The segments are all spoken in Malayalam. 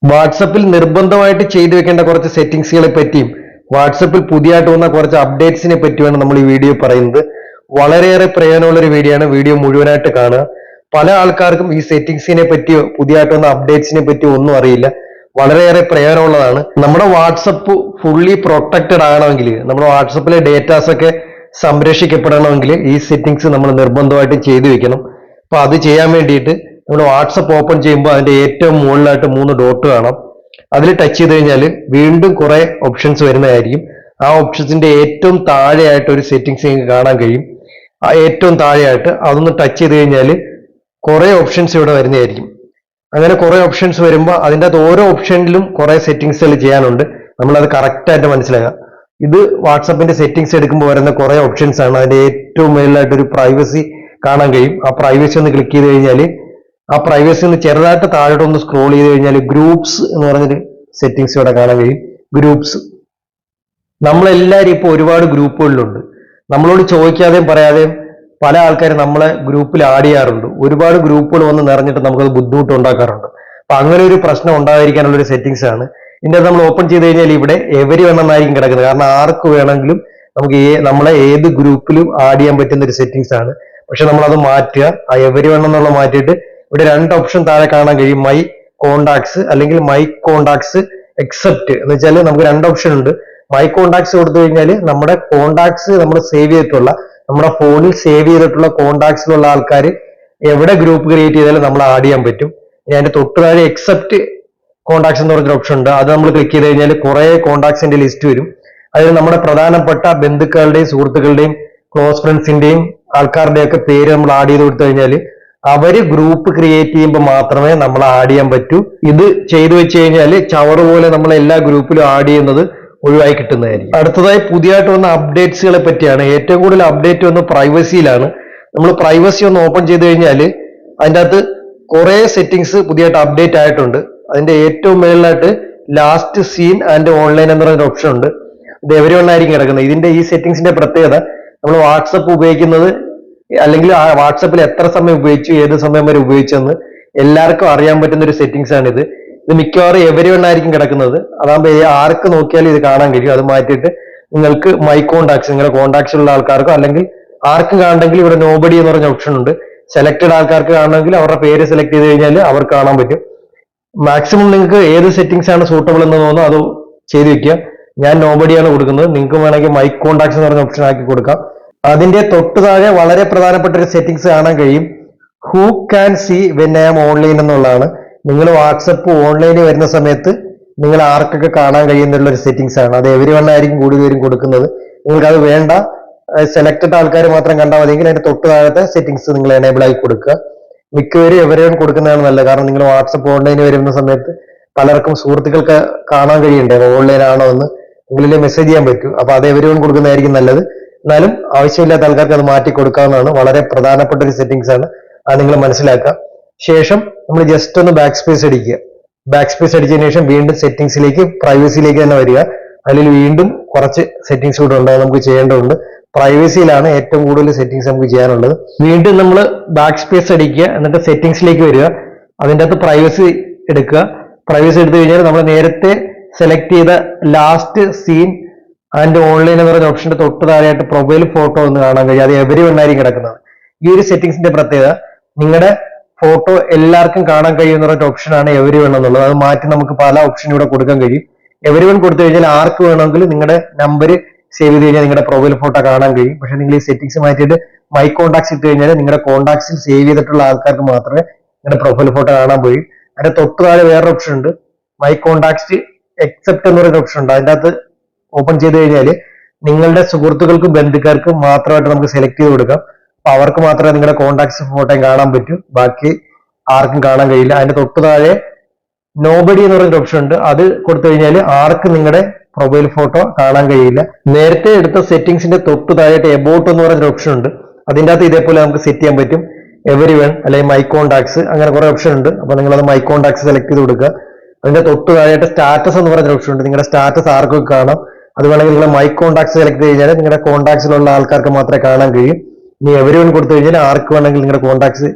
വാട്സപ്പിൽ നിർബന്ധമായിട്ട് ചെയ്തു വെക്കേണ്ട കുറച്ച് സെറ്റിംഗ്സുകളെ പറ്റിയും വാട്സപ്പിൽ പുതിയതായിട്ട് വന്ന കുറച്ച് അപ്ഡേറ്റ്സിനെ പറ്റിയാണ് നമ്മൾ ഈ വീഡിയോ പറയുന്നത്. വളരെയേറെ പ്രയോജനമുള്ള ഒരു വീഡിയോ ആണ്. വീഡിയോ മുഴുവനായിട്ട് കാണുക. പല ആൾക്കാർക്കും ഈ സെറ്റിംഗ്സിനെ പറ്റിയോ പുതിയതായിട്ട് വന്ന അപ്ഡേറ്റ്സിനെ പറ്റിയോ ഒന്നും അറിയില്ല. വളരെയേറെ പ്രയോജനമുള്ളതാണ്. നമ്മുടെ വാട്സപ്പ് ഫുള്ളി പ്രൊട്ടക്റ്റഡ് ആകണമെങ്കിൽ, നമ്മുടെ വാട്സപ്പിലെ ഡേറ്റാസ് ഒക്കെ സംരക്ഷിക്കപ്പെടണമെങ്കിൽ ഈ സെറ്റിംഗ്സ് നമ്മൾ നിർബന്ധമായിട്ടും ചെയ്തു വെക്കണം. അപ്പൊ അത് ചെയ്യാൻ വേണ്ടിയിട്ട് നമ്മൾ വാട്സപ്പ് ഓപ്പൺ ചെയ്യുമ്പോൾ അതിന്റെ ഏറ്റവും മുകളിലായിട്ട് 3 ഡോട്ട് കാണാം. അതിൽ ടച്ച് ചെയ്ത് കഴിഞ്ഞാൽ വീണ്ടും കുറെ ഓപ്ഷൻസ് വരുന്നതായിരിക്കും. ആ ഓപ്ഷൻസിന്റെ ഏറ്റവും താഴെയായിട്ട് ഒരു സെറ്റിംഗ്സ് നിങ്ങൾക്ക് കാണാൻ കഴിയും. ആ ഏറ്റവും താഴെയായിട്ട് അതൊന്ന് ടച്ച് ചെയ്ത് കഴിഞ്ഞാൽ കുറെ ഓപ്ഷൻസ് ഇവിടെ വരുന്നതായിരിക്കും. അങ്ങനെ കുറെ ഓപ്ഷൻസ് വരുമ്പോൾ അതിൻ്റെ അകത്ത് ഓരോ ഓപ്ഷനിലും കുറെ സെറ്റിംഗ്സുകൾ ചെയ്യാനുണ്ട്. നമ്മളത് കറക്റ്റായിട്ട് മനസ്സിലാക്കുക. ഇത് വാട്സപ്പിന്റെ സെറ്റിംഗ്സ് എടുക്കുമ്പോൾ വരുന്ന കുറെ ഓപ്ഷൻസ് ആണ്. അതിന്റെ ഏറ്റവും മുകളിലായിട്ട് ഒരു പ്രൈവസി കാണാൻ കഴിയും. ആ പ്രൈവസി ഒന്ന് ക്ലിക്ക് ചെയ്ത് കഴിഞ്ഞാൽ ആ പ്രൈവസി ഒന്ന് ചെറുതായിട്ട് താഴോട്ട് ഒന്ന് സ്ക്രോൾ ചെയ്ത് കഴിഞ്ഞാൽ ഗ്രൂപ്പ്സ് എന്ന് പറഞ്ഞൊരു സെറ്റിംഗ്സ് ഇവിടെ കാണാൻ കഴിയും. ഗ്രൂപ്പ്സ്, നമ്മളെല്ലാവരും ഇപ്പോൾ ഒരുപാട് ഗ്രൂപ്പുകളിലുണ്ട്. നമ്മളോട് ചോദിക്കാതെയും പറയാതെയും പല ആൾക്കാരും നമ്മളെ ഗ്രൂപ്പിൽ ആഡ് ചെയ്യാറുണ്ട്. ഒരുപാട് ഗ്രൂപ്പുകൾ വന്ന് നിറഞ്ഞിട്ട് നമുക്കത് ബുദ്ധിമുട്ട് ഉണ്ടാക്കാറുണ്ട്. അപ്പൊ അങ്ങനെ ഒരു പ്രശ്നം ഉണ്ടാകാതിരിക്കാനുള്ള ഒരു സെറ്റിംഗ്സ് ആണ്. ഇതിന്റെ നമ്മൾ ഓപ്പൺ ചെയ്ത് കഴിഞ്ഞാൽ ഇവിടെ എവരി വേണമെന്നായിരിക്കും കിടക്കുന്നത്. കാരണം ആർക്ക് വേണമെങ്കിലും നമുക്ക് നമ്മളെ ഏത് ഗ്രൂപ്പിലും ആഡ് ചെയ്യാൻ പറ്റുന്ന ഒരു സെറ്റിംഗ്സ് ആണ്. പക്ഷെ നമ്മളത് മാറ്റുക. ആ എവരി വേണം എന്നുള്ള മാറ്റിയിട്ട് ഇവിടെ 2 ഓപ്ഷൻ താഴെ കാണാൻ കഴിയും. മൈ കോണ്ടാക്ട്സ് അല്ലെങ്കിൽ മൈ കോണ്ടാക്ട്സ് എക്സെപ്റ്റ് എന്ന് വെച്ചാൽ നമുക്ക് 2 ഓപ്ഷൻ ഉണ്ട്. മൈ കോണ്ടാക്ട്സ് കൊടുത്തു കഴിഞ്ഞാൽ നമ്മുടെ കോണ്ടാക്ട്സ് നമ്മൾ സേവ് ചെയ്തിട്ടുള്ള, നമ്മുടെ ഫോണിൽ സേവ് ചെയ്തിട്ടുള്ള കോണ്ടാക്ട്സിലുള്ള ആൾക്കാർ എവിടെ ഗ്രൂപ്പ് ക്രിയേറ്റ് ചെയ്താലും നമ്മൾ ആഡ് ചെയ്യാൻ പറ്റും. ഇനി അതിന്റെ തൊട്ട് താഴെ എക്സെപ്റ്റ് കോണ്ടാക്ട്സ് എന്ന് പറഞ്ഞൊരു ഓപ്ഷൻ ഉണ്ട്. അത് നമ്മൾ ക്ലിക്ക് ചെയ്ത് കഴിഞ്ഞാൽ കുറെ കോണ്ടാക്ട്സിന്റെ ലിസ്റ്റ് വരും. അതിൽ നമ്മുടെ പ്രധാനപ്പെട്ട ബന്ധുക്കളുടെയും സുഹൃത്തുക്കളുടെയും ക്ലോസ് ഫ്രണ്ട്സിന്റെയും ആൾക്കാരുടെയൊക്കെ പേര് നമ്മൾ ആഡ് ചെയ്ത് കൊടുത്തു കഴിഞ്ഞാൽ അവര് ഗ്രൂപ്പ് ക്രിയേറ്റ് ചെയ്യുമ്പോൾ മാത്രമേ നമ്മൾ ആഡ് ചെയ്യാൻ പറ്റൂ. ഇത് ചെയ്തു വെച്ച് കഴിഞ്ഞാൽ ചവറ് പോലെ നമ്മൾ എല്ലാ ഗ്രൂപ്പിലും ആഡ് ചെയ്യുന്നത് ഒഴിവായി കിട്ടുന്നതായിരിക്കും. അടുത്തതായി പുതിയതായിട്ട് വന്ന അപ്ഡേറ്റ്സുകളെ പറ്റിയാണ്. ഏറ്റവും കൂടുതൽ അപ്ഡേറ്റ് വന്ന് പ്രൈവസിയിലാണ്. നമ്മൾ പ്രൈവസി ഒന്ന് ഓപ്പൺ ചെയ്ത് കഴിഞ്ഞാൽ അതിൻ്റെ അകത്ത് കുറെ സെറ്റിംഗ്സ് പുതിയതായിട്ട് അപ്ഡേറ്റ് ആയിട്ടുണ്ട്. അതിന്റെ ഏറ്റവും മേളിലായിട്ട് ലാസ്റ്റ് സീൻ ആൻഡ് ഓൺലൈൻ എന്ന് പറയുന്ന ഓപ്ഷൻ ഉണ്ട്. ഇത് എവരിവണ്ണായിരിക്കും കിടക്കുന്നത്. ഇതിന്റെ ഈ സെറ്റിംഗ്സിന്റെ പ്രത്യേകത, നമ്മൾ വാട്സപ്പ് ഉപയോഗിക്കുന്നത് അല്ലെങ്കിൽ ആ വാട്സപ്പിൽ എത്ര സമയം ഉപയോഗിച്ചു, ഏത് സമയം വരെ ഉപയോഗിച്ചെന്ന് എല്ലാവർക്കും അറിയാൻ പറ്റുന്ന ഒരു സെറ്റിംഗ്സ് ആണ് ഇത്. ഇത് മിക്കവാറും എവരിവണ്ണായിരിക്കും കിടക്കുന്നത്. അതാകുമ്പോൾ ആർക്ക് നോക്കിയാലും ഇത് കാണാൻ കഴിയും. അത് മാറ്റിയിട്ട് നിങ്ങൾക്ക് മൈ കോണ്ടാക്ട്സ്, നിങ്ങളുടെ കോണ്ടാക്ട്സ് ഉള്ള ആൾക്കാർക്കോ അല്ലെങ്കിൽ ആർക്കും കാണണമെങ്കിൽ ഇവിടെ നോബഡി എന്ന് പറഞ്ഞ ഓപ്ഷൻ ഉണ്ട്. സെലക്ടഡ് ആൾക്കാർക്ക് കാണണമെങ്കിൽ അവരുടെ പേര് സെലക്ട് ചെയ്ത് കഴിഞ്ഞാൽ അവർക്ക് കാണാൻ പറ്റും. മാക്സിമം നിങ്ങൾക്ക് ഏത് സെറ്റിംഗ്സ് ആണ് സൂട്ടബിൾ എന്ന് തോന്നുന്നു അത് ചെയ്ത് വെക്കുക. ഞാൻ നോബഡിയാണ് കൊടുക്കുന്നത്. നിങ്ങൾക്ക് വേണമെങ്കിൽ മൈ കോണ്ടാക്ട്സ് എന്ന് പറഞ്ഞ ഓപ്ഷൻ ആക്കി കൊടുക്കാം. അതിന്റെ തൊട്ട് താഴെ വളരെ പ്രധാനപ്പെട്ട ഒരു സെറ്റിംഗ്സ് കാണാൻ കഴിയും. Who can see when I am online എന്നുള്ളതാണ്. നിങ്ങൾ വാട്സപ്പ് ഓൺലൈനിൽ വരുന്ന സമയത്ത് നിങ്ങൾ ആർക്കൊക്കെ കാണാൻ കഴിയുന്നുള്ള ഒരു സെറ്റിംഗ്സ് ആണ്. അത് എവരി വണ്ണായിരിക്കും കൂടുതലും കൊടുക്കുന്നത്. നിങ്ങൾക്ക് അത് വേണ്ട, സെലക്ടഡ് ആൾക്കാർ മാത്രം കണ്ടാൽ മതിയെങ്കിൽ അതിന്റെ തൊട്ട് താഴത്തെ സെറ്റിംഗ്സ് നിങ്ങൾ എനേബിൾ ആക്കി കൊടുക്കുക. മിക്കവരും എവരെയും കൊടുക്കുന്നതാണ് നല്ലത്. കാരണം നിങ്ങൾ വാട്സപ്പ് ഓൺലൈനിൽ വരുന്ന സമയത്ത് പലർക്കും സുഹൃത്തുക്കൾക്ക് കാണാൻ കഴിയണ്ടേ ഓൺലൈൻ ആണോ എന്ന്, എങ്കിലേ മെസ്സേജ് ചെയ്യാൻ പറ്റൂ. അപ്പൊ അത് എവരെയും കൊടുക്കുന്നതായിരിക്കും നല്ലത്. എന്നാലും ആവശ്യമില്ലാത്ത ആൾക്കാർക്ക് അത് മാറ്റി കൊടുക്കാവുന്നതാണ്. വളരെ പ്രധാനപ്പെട്ട ഒരു സെറ്റിംഗ്സ് ആണ്. അത് നിങ്ങൾ മനസ്സിലാക്കുക. ശേഷം നമ്മൾ ജസ്റ്റ് ഒന്ന് ബാക്ക് സ്പേസ് അടിക്കുക. ബാക്ക് സ്പേസ് അടിച്ചതിന് ശേഷം വീണ്ടും സെറ്റിംഗ്സിലേക്ക്, പ്രൈവസിയിലേക്ക് തന്നെ വരിക. അതിൽ വീണ്ടും കുറച്ച് സെറ്റിംഗ്സ് കൂടെ ഉണ്ട്, നമുക്ക് ചെയ്യേണ്ടതുണ്ട്. പ്രൈവസിയിലാണ് ഏറ്റവും കൂടുതൽ സെറ്റിംഗ്സ് നമുക്ക് ചെയ്യാനുള്ളത്. വീണ്ടും നമ്മൾ ബാക്ക് സ്പേസ് അടിക്കുക, എന്നിട്ട് സെറ്റിംഗ്സിലേക്ക് വരിക. അതിൻ്റെ അകത്ത് പ്രൈവസി എടുക്കുക. പ്രൈവസി എടുത്തു കഴിഞ്ഞാൽ നമ്മൾ നേരത്തെ സെലക്ട് ചെയ്ത ലാസ്റ്റ് സീൻ ആൻഡ് ഓൺലൈൻ എന്ന് പറയുന്ന ഓപ്ഷന്റെ തൊട്ട് താഴെയായിട്ട് പ്രൊഫൈൽ ഫോട്ടോ ഒന്ന് കാണാൻ കഴിയും. അത് എവരി വണ്ണായിരിക്കും കിടക്കുന്നത്. ഈ ഒരു സെറ്റിംഗ്സിന്റെ പ്രത്യേകത, നിങ്ങളുടെ ഫോട്ടോ എല്ലാവർക്കും കാണാൻ കഴിയുന്ന ഒരു ഓപ്ഷനാണ് എവരി വൺ എന്നുള്ളത്. അത് മാറ്റി നമുക്ക് പല ഓപ്ഷൻ ഇവിടെ കൊടുക്കാൻ കഴിയും. എവരി വൺ കൊടുത്തു കഴിഞ്ഞാൽ ആർക്ക് വേണമെങ്കിൽ നിങ്ങളുടെ നമ്പർ സേവ് ചെയ്ത് കഴിഞ്ഞാൽ നിങ്ങളുടെ പ്രൊഫൈൽ ഫോട്ടോ കാണാൻ കഴിയും. പക്ഷെ നിങ്ങൾ ഈ സെറ്റിംഗ്സ് മാറ്റിയിട്ട് മൈ കോണ്ടാക്ട്സ് ഇട്ട് കഴിഞ്ഞാൽ നിങ്ങളുടെ കോണ്ടാക്ട്സിൽ സേവ് ചെയ്തിട്ടുള്ള ആൾക്കാർക്ക് മാത്രമേ നിങ്ങളുടെ പ്രൊഫൈൽ ഫോട്ടോ കാണാൻ കഴിയും. അതിന്റെ തൊട്ട് താഴെ വേറൊരു ഓപ്ഷൻ ഉണ്ട്, മൈ കോണ്ടാക്ട്സ് എക്സെപ്റ്റ് എന്ന് പറയുന്ന ഓപ്ഷൻ ഉണ്ട്. അതിൻ്റെ അകത്ത് ഓപ്പൺ ചെയ്ത് കഴിഞ്ഞാൽ നിങ്ങളുടെ സുഹൃത്തുക്കൾക്കും ബന്ധുക്കാർക്കും മാത്രമായിട്ട് നമുക്ക് സെലക്ട് ചെയ്ത് കൊടുക്കാം. അപ്പൊ അവർക്ക് മാത്രമേ നിങ്ങളുടെ കോണ്ടാക്ട്സ് ഫോട്ടോയും കാണാൻ പറ്റൂ, ബാക്കി ആർക്കും കാണാൻ കഴിയില്ല. അതിന്റെ തൊട്ട് താഴെ നോബഡി എന്ന് പറയുന്ന ഓപ്ഷൻ ഉണ്ട്. അത് കൊടുത്തു കഴിഞ്ഞാൽ ആർക്കും നിങ്ങളുടെ പ്രൊഫൈൽ ഫോട്ടോ കാണാൻ കഴിയില്ല. നേരത്തെ എടുത്ത സെറ്റിംഗ്സിന്റെ തൊട്ട് താഴെയായിട്ട് എബൌട്ട് എന്ന് പറയുന്ന ഓപ്ഷൻ ഉണ്ട്. അതിൻ്റെ അകത്ത് ഇതേപോലെ നമുക്ക് സെറ്റ് ചെയ്യാൻ പറ്റും. എവരി വൺ അല്ലെങ്കിൽ മൈ കോണ്ടാക്ട്സ്, അങ്ങനെ കുറെ ഓപ്ഷൻ ഉണ്ട്. അപ്പൊ നിങ്ങളത് മൈ കോണ്ടാക്ട്സ് സെലക്ട് ചെയ്ത് കൊടുക്കുക. അതിന്റെ തൊട്ട് താഴെയായിട്ട് സ്റ്റാറ്റസ് എന്ന് പറയുന്ന ഓപ്ഷൻ ഉണ്ട്. നിങ്ങളുടെ സ്റ്റാറ്റസ് ആർക്കൊക്കെ കാണാം. അത് വേണമെങ്കിൽ നിങ്ങൾ മൈ കോണ്ടാക്ട്സ് സെലക്ട് ചെയ്ത് കഴിഞ്ഞാൽ നിങ്ങളുടെ കോണ്ടാക്ട്സിലുള്ള ആൾക്കാർക്ക് മാത്രമേ കാണാൻ കഴിയും. ഇനി എവരി വൺ കൊടുത്തു കഴിഞ്ഞാൽ ആർക്ക് വേണമെങ്കിൽ നിങ്ങളുടെ കോണ്ടാക്ട്സ്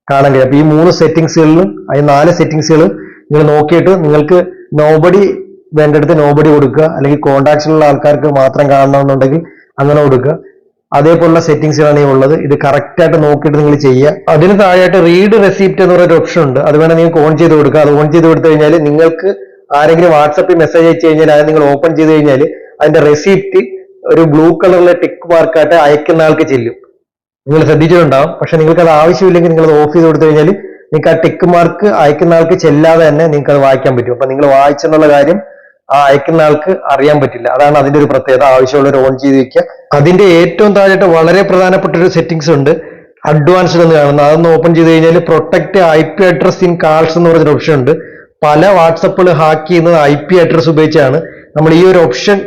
കാണാൻ കഴിയും. അപ്പൊ ഈ 3 സെറ്റിംഗ്സുകളിലും, ഈ 4 സെറ്റിംഗ്സുകളും നിങ്ങൾ നോക്കിയിട്ട് നിങ്ങൾക്ക് നോബഡി വേണ്ടടുത്ത് നോബഡി കൊടുക്കുക, അല്ലെങ്കിൽ കോൺടാക്ട്സിലുള്ള ആൾക്കാർക്ക് മാത്രം കാണണമെന്നുണ്ടെങ്കിൽ അങ്ങനെ കൊടുക്കുക. അതേപോലുള്ള സെറ്റിംഗ്സുകളാണ് ഈ ഉള്ളത്. ഇത് കറക്റ്റ് ആയിട്ട് നോക്കിയിട്ട് നിങ്ങൾ ചെയ്യുക. അതിന് താഴെയായിട്ട് റീഡ് റെസിപ്റ്റ് എന്ന് പറയുന്ന ഓപ്ഷൻ ഉണ്ട്. അത് വേണം നിങ്ങൾക്ക് ഓൺ ചെയ്ത് കൊടുക്കുക. അത് ഓൺ ചെയ്ത് കൊടുത്തു കഴിഞ്ഞാൽ നിങ്ങൾക്ക് ആരെങ്കിലും വാട്സപ്പിൽ മെസ്സേജ് അയച്ചു കഴിഞ്ഞാൽ അത് നിങ്ങൾ ഓപ്പൺ ചെയ്ത് കഴിഞ്ഞാൽ അതിന്റെ റെസിപ്റ്റ് ഒരു ബ്ലൂ കളറിലെ ടിക്ക് മാർക്കായിട്ട് അയക്കുന്ന ആൾക്ക് ചെല്ലും. നിങ്ങൾ ശ്രദ്ധിച്ചിട്ടുണ്ടാവും. പക്ഷെ നിങ്ങൾക്ക് അത് ആവശ്യമില്ലെങ്കിൽ നിങ്ങൾ അത് ഓഫ് ചെയ്ത് കൊടുത്തു കഴിഞ്ഞാൽ നിങ്ങൾക്ക് ആ ടിക്ക് മാർക്ക് അയക്കുന്ന ആൾക്ക് ചെല്ലാതെ തന്നെ നിങ്ങൾക്ക് അത് വായിക്കാൻ പറ്റും. അപ്പൊ നിങ്ങൾ വായിച്ചെന്നുള്ള കാര്യം ആ അയക്കുന്ന ആൾക്ക് അറിയാൻ പറ്റില്ല. അതാണ് അതിന്റെ ഒരു പ്രത്യേകത. ആവശ്യമുള്ളവർ ഓൺ ചെയ്ത് വെക്കുക. അതിന്റെ ഏറ്റവും താഴെയായിട്ട് വളരെ പ്രധാനപ്പെട്ട ഒരു സെറ്റിംഗ്സ് ഉണ്ട്, അഡ്വാൻസ്ഡ് എന്ന് കാണുന്നത്. അതൊന്ന് ഓപ്പൺ ചെയ്ത് കഴിഞ്ഞാൽ protect IP address in calls എന്ന് പറഞ്ഞൊരു ഓപ്ഷൻ ഉണ്ട്. പല വാട്സപ്പുകൾ ഹാക്ക് ചെയ്യുന്നത് IP അഡ്രസ് ഉപയോഗിച്ചാണ്. നമ്മൾ ഈ ഒരു ഓപ്ഷൻ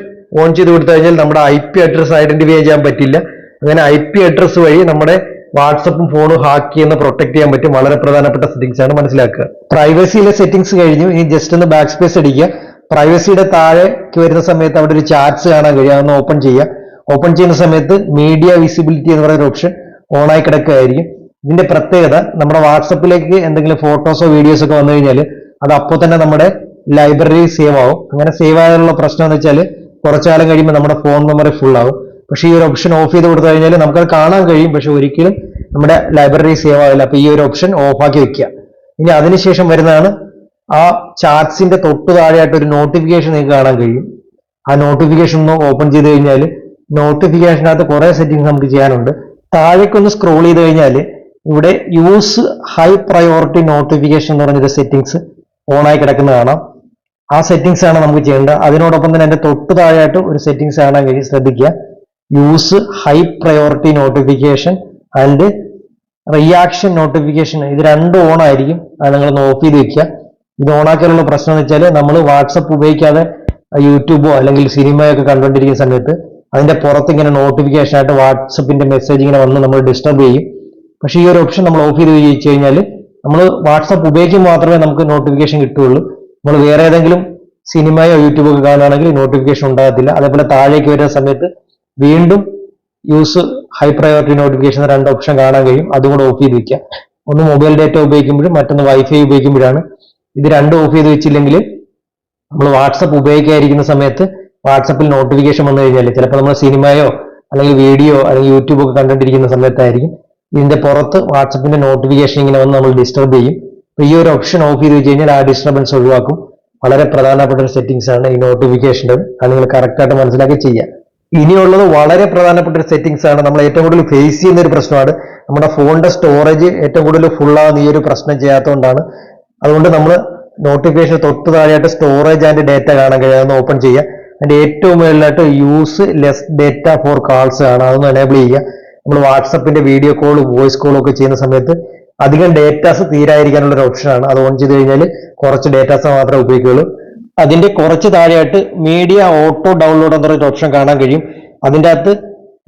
ഓൺ ചെയ്ത് കൊടുത്തു കഴിഞ്ഞാൽ നമ്മുടെ IP അഡ്രസ് ഐഡന്റിഫൈ ചെയ്യാൻ പറ്റില്ല. അങ്ങനെ IP അഡ്രസ് വഴി നമ്മുടെ വാട്സപ്പും ഫോണും ഹാക്ക് ചെയ്യുന്ന പ്രൊട്ടക്ട് ചെയ്യാൻ പറ്റും. വളരെ പ്രധാനപ്പെട്ട സെറ്റിംഗ്സ് ആണ്, മനസ്സിലാക്കുക. പ്രൈവസിയിലെ സെറ്റിംഗ്സ് കഴിഞ്ഞു. ഇനി ജസ്റ്റ് ഒന്ന് ബാക്ക് സ്പേസ് അടിക്കുക. പ്രൈവസിയുടെ താഴേക്ക് വരുന്ന സമയത്ത് അവിടെ ഒരു ചാറ്റ്സ് കാണാൻ കഴിയും. അതൊന്ന് ഓപ്പൺ ചെയ്യുക. ഓപ്പൺ ചെയ്യുന്ന സമയത്ത് മീഡിയ വിസിബിലിറ്റി എന്ന് പറയുന്ന ഓപ്ഷൻ ഓൺ ആയി കിടക്കുകയായിരിക്കും. ഇതിന്റെ പ്രത്യേകത, നമ്മുടെ വാട്സപ്പിലേക്ക് എന്തെങ്കിലും ഫോട്ടോസോ വീഡിയോസോ ഒക്കെ വന്നു കഴിഞ്ഞാൽ അത് അപ്പോൾ തന്നെ നമ്മുടെ ലൈബ്രറി സേവ് ആവും. അങ്ങനെ സേവ് ആകാനുള്ള പ്രശ്നം എന്ന് വെച്ചാൽ കുറച്ചു കാലം കഴിയുമ്പോൾ നമ്മുടെ ഫോൺ മെമ്മറി ഫുൾ ആവും. പക്ഷേ ഈ ഒരു ഓപ്ഷൻ ഓഫ് ചെയ്ത് കൊടുത്തു കഴിഞ്ഞാൽ നമുക്കത് കാണാൻ കഴിയും, പക്ഷെ ഒരിക്കലും നമ്മുടെ ലൈബ്രറി സേവ് ആവില്ല. അപ്പൊ ഈ ഒരു ഓപ്ഷൻ ഓഫാക്കി വെക്കുക. ഇനി അതിനുശേഷം വരുന്നതാണ് ആ ചാറ്റ്സിന്റെ തൊട്ട് താഴെയായിട്ട് ഒരു നോട്ടിഫിക്കേഷൻ നിങ്ങൾക്ക് കാണാൻ കഴിയും. ആ നോട്ടിഫിക്കേഷൻ ഒന്ന് ഓപ്പൺ ചെയ്ത് കഴിഞ്ഞാൽ നോട്ടിഫിക്കേഷനകത്ത് കുറെ സെറ്റിംഗ്സ് നമുക്ക് ചെയ്യാനുണ്ട്. താഴേക്കൊന്ന് സ്ക്രോൾ ചെയ്ത് കഴിഞ്ഞാൽ ഇവിടെ യൂസ് ഹൈ പ്രയോറിറ്റി നോട്ടിഫിക്കേഷൻ എന്ന് പറഞ്ഞൊരു സെറ്റിംഗ്സ് ഓണായി കിടക്കുന്ന കാണാം. ആ സെറ്റിംഗ്സ് ആണ് നമുക്ക് ചെയ്യേണ്ടത്. അതിനോടൊപ്പം തന്നെ അതിന്റെ തൊട്ട് താഴെയായിട്ട് ഒരു സെറ്റിംഗ്സ് കാണാൻ കഴിയും. ശ്രദ്ധിക്കുക, use high priority notification and reaction notification. ഇത് രണ്ടും ഓൺ ആയിരിക്കും. അത് നിങ്ങളൊന്ന് ഓഫ് ചെയ്ത് വെക്കുക. ഇത് ഓണാക്കാനുള്ള പ്രശ്നം എന്ന് വെച്ചാൽ നമ്മൾ വാട്സപ്പ് ഉപയോഗിക്കാതെ യൂട്യൂബോ അല്ലെങ്കിൽ സിനിമയോ ഒക്കെ കണ്ടുകൊണ്ടിരിക്കുന്ന സമയത്ത് അതിന്റെ പുറത്ത് ഇങ്ങനെ നോട്ടിഫിക്കേഷൻ ആയിട്ട് വാട്സപ്പിന്റെ മെസ്സേജ് ഇങ്ങനെ വന്ന് നമ്മൾ ഡിസ്റ്റർബ് ചെയ്യും. പക്ഷേ ഈ ഒരു ഓപ്ഷൻ നമ്മൾ ഓഫ് ചെയ്ത് വെച്ച് കഴിഞ്ഞാൽ നമ്മൾ വാട്സപ്പ് ഉപയോഗിക്കുമ്പോൾ മാത്രമേ നമുക്ക് നോട്ടിഫിക്കേഷൻ കിട്ടുകയുള്ളൂ. നമ്മൾ വേറെ ഏതെങ്കിലും സിനിമയോ യൂട്യൂബോ ഒക്കെ കാണുകയാണെങ്കിൽ നോട്ടിഫിക്കേഷൻ ഉണ്ടാകത്തില്ല. അതേപോലെ താഴേക്ക് വരുന്ന സമയത്ത് വീണ്ടും യൂസ് ഹൈ പ്രയോറിറ്റി നോട്ടിഫിക്കേഷൻ രണ്ട് ഓപ്ഷൻ കാണാൻ കഴിയും. അതും കൂടെ ഓഫ് ചെയ്ത് വെക്കുക. ഒന്ന് മൊബൈൽ ഡാറ്റ ഉപയോഗിക്കുമ്പോഴും മറ്റൊന്ന് വൈഫൈ ഉപയോഗിക്കുമ്പോഴാണ്. ഇത് രണ്ടും ഓഫ് ചെയ്ത് വെച്ചില്ലെങ്കിൽ നമ്മൾ വാട്സപ്പ് ഉപയോഗിക്കാതിരിക്കുന്ന സമയത്ത് വാട്സപ്പിൽ നോട്ടിഫിക്കേഷൻ വന്നു കഴിഞ്ഞാൽ ചിലപ്പോൾ നമ്മൾ സിനിമയോ അല്ലെങ്കിൽ വീഡിയോ അല്ലെങ്കിൽ യൂട്യൂബ് ഒക്കെ കണ്ടുകൊണ്ടിരിക്കുന്ന സമയത്തായിരിക്കും ഇതിന്റെ പുറത്ത് വാട്സപ്പിന്റെ നോട്ടിഫിക്കേഷൻ ഇങ്ങനെ വന്ന് നമ്മൾ ഡിസ്റ്റർബ് ചെയ്യും. അപ്പൊ ഈ ഒരു ഓപ്ഷൻ ഓഫ് ചെയ്ത് വെച്ച് കഴിഞ്ഞാൽ ആ ഡിസ്റ്റർബൻസ് ഒഴിവാക്കും. വളരെ പ്രധാനപ്പെട്ട ഒരു സെറ്റിംഗ്സ് ആണ് ഈ നോട്ടിഫിക്കേഷൻ്റെ. അത് നിങ്ങൾ കറക്റ്റ് ആയിട്ട് മനസ്സിലാക്കി ചെയ്യുക. ഇനിയുള്ളത് വളരെ പ്രധാനപ്പെട്ട ഒരു സെറ്റിംഗ്സ് ആണ്. നമ്മൾ ഏറ്റവും കൂടുതൽ ഫേസ് ചെയ്യുന്ന ഒരു പ്രശ്നമാണ് നമ്മുടെ ഫോണിന്റെ സ്റ്റോറേജ് ഏറ്റവും കൂടുതൽ ഫുൾ ആവുന്ന ഈ ഒരു പ്രശ്നം ചെയ്യാത്തതുകൊണ്ടാണ്. അതുകൊണ്ട് നമ്മൾ നോട്ടിഫിക്കേഷൻ തൊട്ട് താഴെയായിട്ട് സ്റ്റോറേജ് ആൻഡ് ഡേറ്റ കാണാൻ കഴിയാതെ ഓപ്പൺ ചെയ്യുക. അതിന്റെ ഏറ്റവും മുകളിലായിട്ട് use less data for calls ആണ്. അതൊന്ന് എനേബിൾ ചെയ്യുക. നമ്മൾ വാട്സപ്പിന്റെ വീഡിയോ കോളും വോയിസ് കോളും ഒക്കെ ചെയ്യുന്ന സമയത്ത് അധികം ഡേറ്റാസ് തീരായിരിക്കാനുള്ള ഒരു ഓപ്ഷനാണ്. അത് ഓൺ ചെയ്ത് കഴിഞ്ഞാൽ കുറച്ച് ഡേറ്റാസ് മാത്രമേ ഉപയോഗിക്കുകയുള്ളൂ. അതിന്റെ കുറച്ച് താഴെയായിട്ട് മീഡിയ ഓട്ടോ ഡൗൺലോഡ് എന്ന് പറയുന്ന ഓപ്ഷൻ കാണാൻ കഴിയും. അതിൻ്റെ അകത്ത്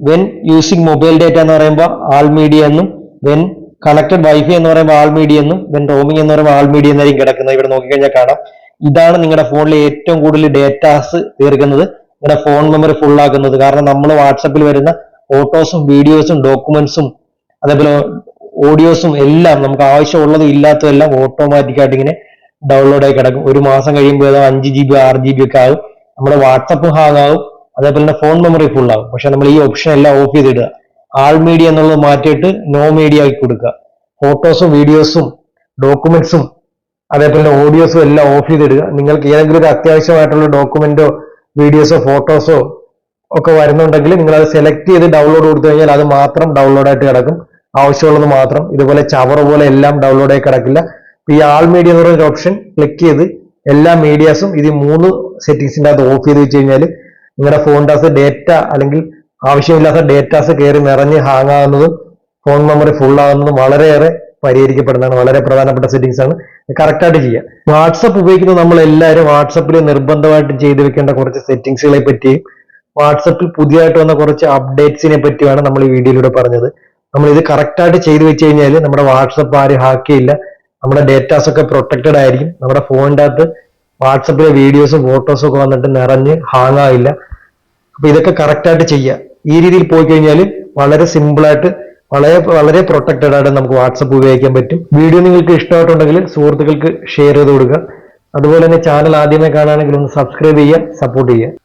വെൻ യൂസിങ് മൊബൈൽ ഡേറ്റ എന്ന് പറയുമ്പോൾ ആൾ മീഡിയ എന്നും, വെൻ കണക്റ്റഡ് വൈഫൈ എന്ന് പറയുമ്പോൾ ആൾ മീഡിയ എന്നും, വെൻ റോമിംഗ് എന്ന് പറയുമ്പോൾ ആൾ മീഡിയ എന്നായിരിക്കും കിടക്കുന്നത്. ഇവിടെ നോക്കിക്കഴിഞ്ഞാൽ കാണാം. ഇതാണ് നിങ്ങളുടെ ഫോണിൽ ഏറ്റവും കൂടുതൽ ഡേറ്റാസ് തീർക്കുന്നത്, നിങ്ങളുടെ ഫോൺ മെമ്മറി ഫുൾ ആക്കുന്നത്. കാരണം നമ്മൾ വാട്സപ്പിൽ വരുന്ന ഫോട്ടോസും വീഡിയോസും ഡോക്യുമെന്റ്സും അതേപോലെ ഓഡിയോസും എല്ലാം നമുക്ക് ആവശ്യമുള്ളത് ഇല്ലാത്തതെല്ലാം ഓട്ടോമാറ്റിക്കായിട്ട് ഇങ്ങനെ ഡൗൺലോഡ് ആയി കിടക്കും. ഒരു മാസം കഴിയുമ്പോൾ 5 GB 6 GB ഒക്കെ ആകും. നമ്മുടെ വാട്സപ്പ് ഹാങ് ആകും. അതേപോലെ തന്നെ ഫോൺ മെമ്മറി ഫുൾ ആകും. പക്ഷെ നമ്മൾ ഈ ഓപ്ഷൻ എല്ലാം ഓഫ് ചെയ്തിടുക. ആൾ മീഡിയ എന്നുള്ളത് മാറ്റിയിട്ട് നോ മീഡിയ ആക്കി കൊടുക്കുക. ഫോട്ടോസും വീഡിയോസും ഡോക്യുമെന്റ്സും അതേപോലെ ഓഡിയോസും എല്ലാം ഓഫ് ചെയ്തിടുക. നിങ്ങൾക്ക് ഏതെങ്കിലും ഒരു അത്യാവശ്യമായിട്ടുള്ള ഡോക്യുമെന്റോ വീഡിയോസോ ഫോട്ടോസോ ഒക്കെ വരുന്നുണ്ടെങ്കിൽ നിങ്ങൾ അത് സെലക്ട് ചെയ്ത് ഡൗൺലോഡ് കൊടുത്തു കഴിഞ്ഞാൽ അത് മാത്രം ഡൗൺലോഡ് ആയിട്ട് കിടക്കും. ആവശ്യമുള്ളത് മാത്രം. ഇതുപോലെ ചവറ് പോലെ എല്ലാം ഡൗൺലോഡ് ആയി കിടക്കില്ല. ഈ ആൾ മീഡിയ എന്ന് പറയുന്ന ഓപ്ഷൻ ക്ലിക്ക് ചെയ്ത് എല്ലാ മീഡിയാസും ഇത് 3 സെറ്റിംഗ്സിന്റെ അകത്ത് ഓഫ് ചെയ്ത് വെച്ച് കഴിഞ്ഞാൽ നിങ്ങളുടെ ഫോണിന്റെ ഡേറ്റ അല്ലെങ്കിൽ ആവശ്യമില്ലാത്ത ഡേറ്റാസ് കയറി നിറഞ്ഞ് ഹാങ് ആകുന്നതും ഫോൺ മെമ്മറി ഫുൾ ആകുന്നതും വളരെയേറെ പരിഹരിക്കപ്പെടുന്നതാണ്. വളരെ പ്രധാനപ്പെട്ട സെറ്റിംഗ്സ് ആണ്. കറക്റ്റായിട്ട് ചെയ്യുക. വാട്സപ്പ് ഉപയോഗിക്കുന്ന നമ്മൾ എല്ലാവരും വാട്സപ്പിൽ നിർബന്ധമായിട്ട് ചെയ്തു വെക്കേണ്ട കുറച്ച് സെറ്റിംഗ്സുകളെ പറ്റിയും വാട്സപ്പിൽ പുതിയതായിട്ട് വന്ന കുറച്ച് അപ്ഡേറ്റ്സിനെ പറ്റിയാണ് നമ്മൾ ഈ വീഡിയോയിലൂടെ പറഞ്ഞത്. നമ്മൾ ഇത് കറക്റ്റായിട്ട് ചെയ്തു വെച്ച് കഴിഞ്ഞാൽ നമ്മുടെ വാട്സപ്പ് ആരും ഹാക്ക് ചെയ്യില്ല. നമ്മുടെ ഡേറ്റാസ് ഒക്കെ പ്രൊട്ടക്റ്റഡ് ആയിരിക്കും. നമ്മുടെ ഫോണിൻ്റെ അകത്ത് വാട്സപ്പിലെ വീഡിയോസും ഫോട്ടോസും ഒക്കെ വന്നിട്ട് നിറഞ്ഞ് ഹാങ് ആവില്ല. അപ്പൊ ഇതൊക്കെ കറക്റ്റായിട്ട് ചെയ്യുക. ഈ രീതിയിൽ പോയി കഴിഞ്ഞാൽ വളരെ സിമ്പിളായിട്ട് വളരെ പ്രൊട്ടക്റ്റഡ് ആയിട്ട് നമുക്ക് വാട്സപ്പ് ഉപയോഗിക്കാൻ പറ്റും. വീഡിയോ നിങ്ങൾക്ക് ഇഷ്ടമായിട്ടുണ്ടെങ്കിൽ സുഹൃത്തുക്കൾക്ക് ഷെയർ ചെയ്ത് കൊടുക്കുക. അതുപോലെ തന്നെ ചാനൽ ആദ്യമേ കാണുകയാണെങ്കിൽ ഒന്ന് സബ്സ്ക്രൈബ് ചെയ്യുക, സപ്പോർട്ട് ചെയ്യുക.